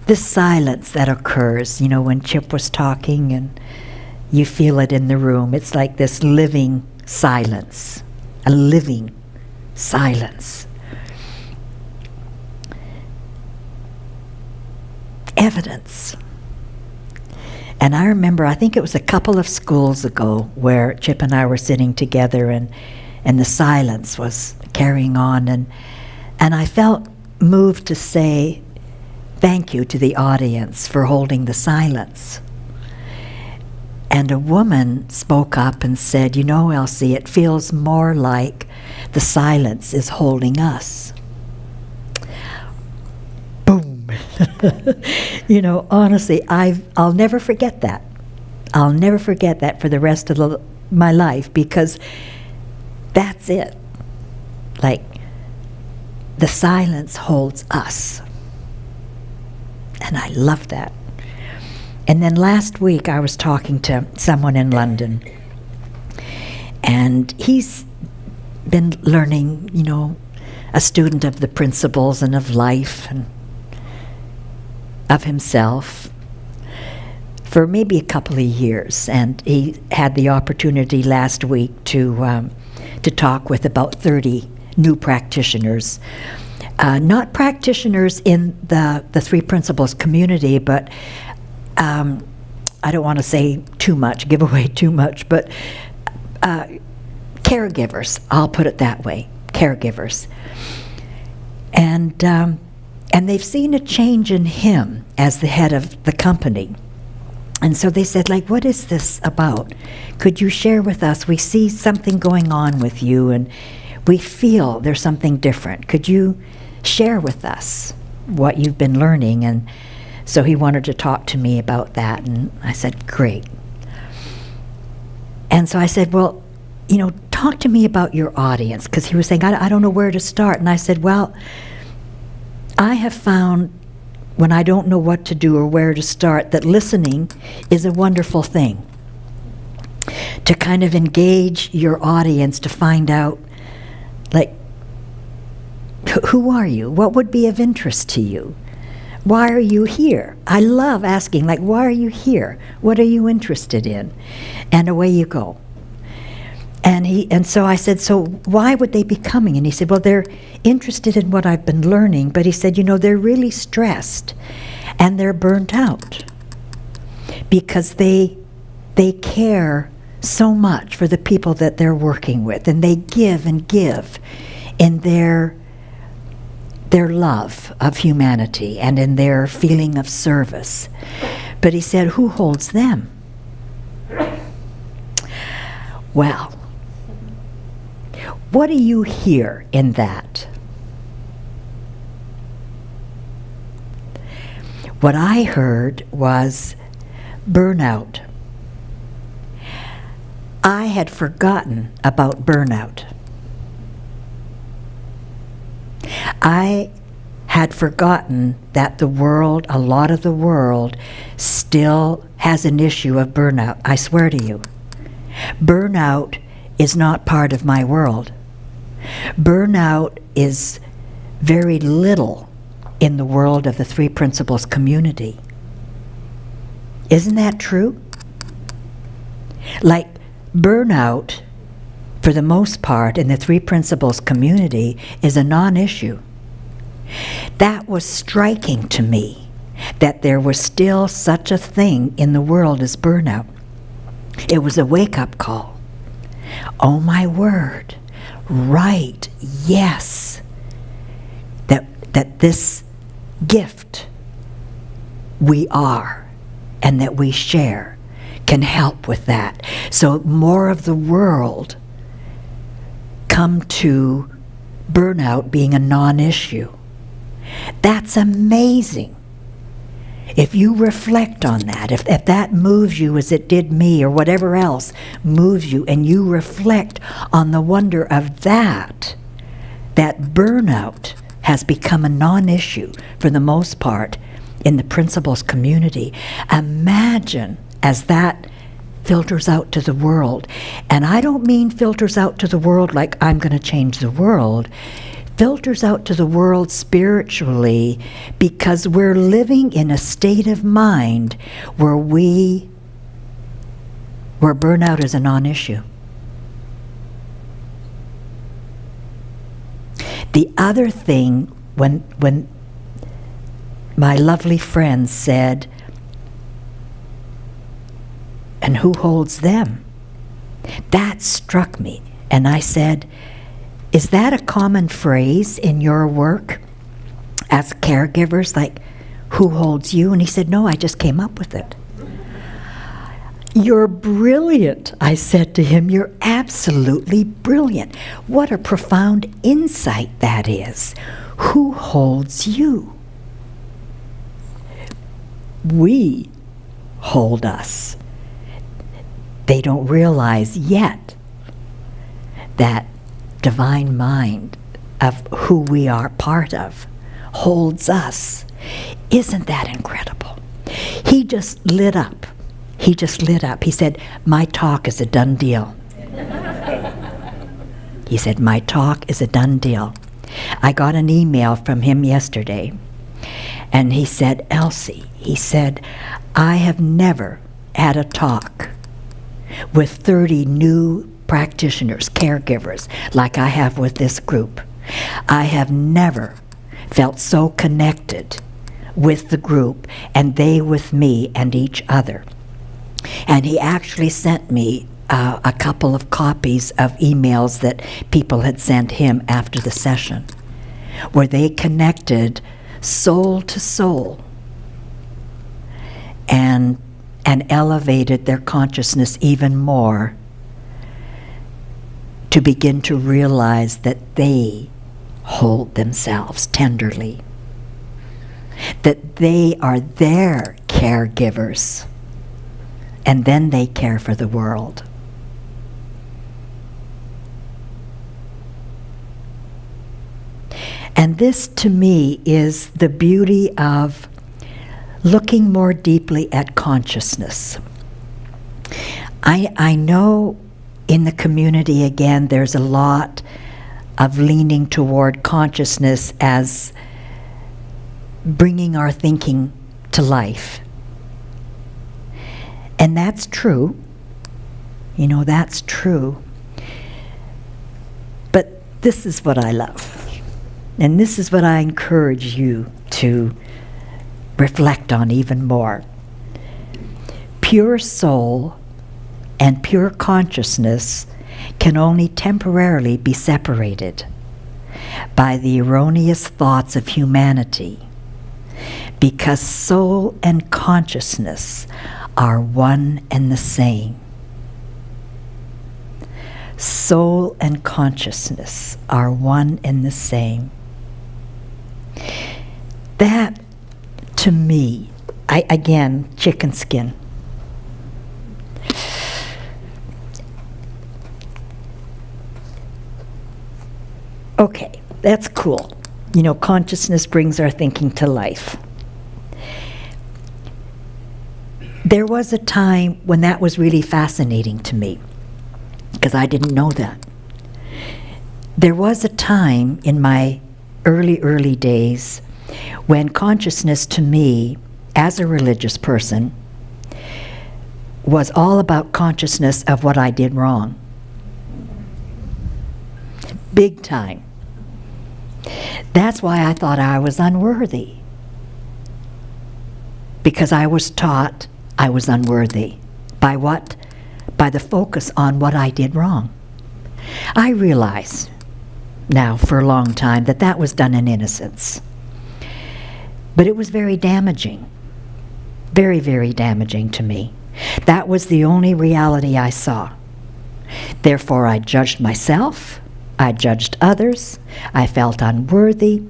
this silence that occurs, when Chip was talking and you feel it in the room. It's like this living silence, a living silence. Evidence. And I remember, I think it was a couple of schools ago where Chip and I were sitting together and the silence was carrying on, and I felt moved to say thank you to the audience for holding the silence. And a woman spoke up and said, Elsie, it feels more like the silence is holding us. Boom. Honestly, I'll never forget that. I'll never forget that for the rest of my life, because that's it. Like, the silence holds us. And I love that. And then last week I was talking to someone in London, and he's been learning, a student of the principles and of life and of himself for maybe a couple of years. And he had the opportunity last week to talk with about 30 new practitioners. Not practitioners in the Three Principles community, but I don't want to say too much, give away too much, but caregivers, I'll put it that way, caregivers. And they've seen a change in him as the head of the company. And so they said, what is this about? Could you share with us? We see something going on with you, and we feel there's something different. Could you share with us what you've been learning? And so he wanted to talk to me about that, and I said, great. And so I said, well, talk to me about your audience, because he was saying, I don't know where to start. And I said, well, I have found when I don't know what to do or where to start, that listening is a wonderful thing. To kind of engage your audience, to find out, who are you? What would be of interest to you? Why are you here? I love asking, why are you here? What are you interested in? And away you go. And so I said, so why would they be coming? And he said, well, they're interested in what I've been learning, but he said, they're really stressed and they're burnt out because they care so much for the people that they're working with, and they give and give in their love of humanity and in their feeling of service. But he said, who holds them? Well, what do you hear in that? What I heard was burnout. I had forgotten about burnout. I had forgotten that the world, a lot of the world, still has an issue of burnout. I swear to you. Burnout is not part of my world. Burnout is very little in the world of the Three Principles community. Isn't that true? Burnout, for the most part, in the Three Principles community is a non-issue. That was striking to me, that there was still such a thing in the world as burnout. It was a wake-up call. Oh my word, right, yes, that this gift we are and that we share can help with that. So more of the world come to burnout being a non-issue. That's amazing. If you reflect on that, if that moves you as it did me, or whatever else moves you, and you reflect on the wonder of that burnout has become a non-issue for the most part in the Principles community. Imagine as that filters out to the world. And I don't mean filters out to the world like I'm going to change the world. filters out to the world spiritually because we're living in a state of mind where burnout is a non-issue. The other thing, when my lovely friend said, "And who holds them?" that struck me. And I said, "Is that a common phrase in your work as caregivers? Like, who holds you?" And he said, "No, I just came up with it." "You're brilliant," I said to him. "You're absolutely brilliant. What a profound insight that is. Who holds you?" We hold us. They don't realize yet that divine mind of who we are part of holds us. Isn't that incredible? He just lit up. He just lit up. He said, "My talk is a done deal." He said, "My talk is a done deal." I got an email from him yesterday, and he said, "Elsie," he said, "I have never had a talk with 30 new practitioners, caregivers, like I have with this group. I have never felt so connected with the group, and they with me and each other." And he actually sent me a couple of copies of emails that people had sent him after the session, where they connected soul to soul and elevated their consciousness even more to begin to realize that they hold themselves tenderly, that they are their caregivers, and then they care for the world. And this, to me, is the beauty of looking more deeply at consciousness. I know in the community, again, there's a lot of leaning toward consciousness as bringing our thinking to life. And that's true. You know, that's true. But this is what I love. And this is what I encourage you to reflect on even more. Pure soul and pure consciousness can only temporarily be separated by the erroneous thoughts of humanity, because soul and consciousness are one and the same. Soul and consciousness are one and the same. That, to me, again, chicken skin. Okay, that's cool. You know, consciousness brings our thinking to life. There was a time when that was really fascinating to me, because I didn't know that. There was a time in my early days when consciousness to me, as a religious person, was all about consciousness of what I did wrong. Big time. That's why I thought I was unworthy, because I was taught I was unworthy. By what? By the focus on what I did wrong. I realize now for a long time that that was done in innocence. But it was very damaging. Very, very damaging to me. That was the only reality I saw. Therefore, I judged myself. I judged others. I felt unworthy.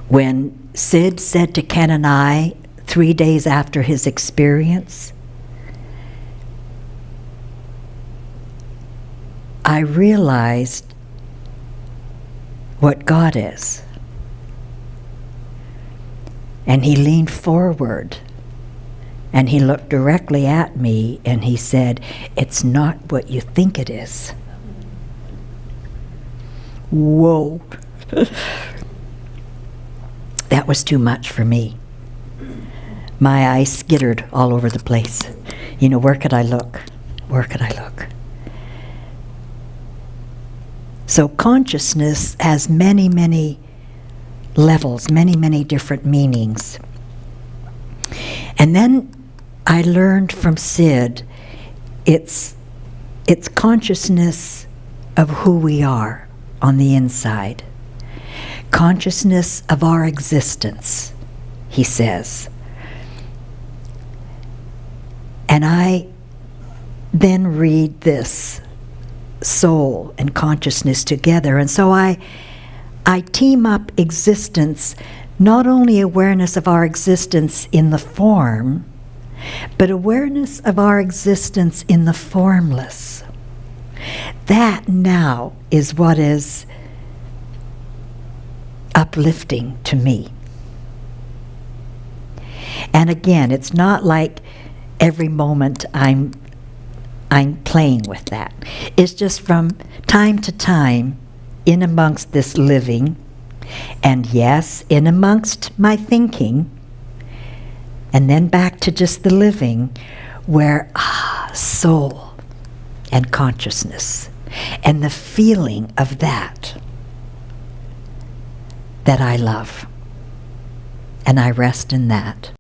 When Sid said to Ken and I, 3 days after his experience, I realized what God is. And he leaned forward and he looked directly at me and he said, "It's not what you think it is. whoa. That was too much for me. My eyes skittered all over the place. Where could I look? Where could I look? So consciousness has many, many levels, many, many different meanings. And then I learned from Sid, it's consciousness of who we are on the inside. Consciousness of our existence, he says. And I then read this, soul and consciousness together. And so I team up existence, not only awareness of our existence in the form, but awareness of our existence in the formless. That now is what is uplifting to me. And again, it's not like every moment I'm playing with that. It's just from time to time, in amongst this living, and yes, in amongst my thinking, and then back to just the living, where soul and consciousness and the feeling of that I love. And I rest in that.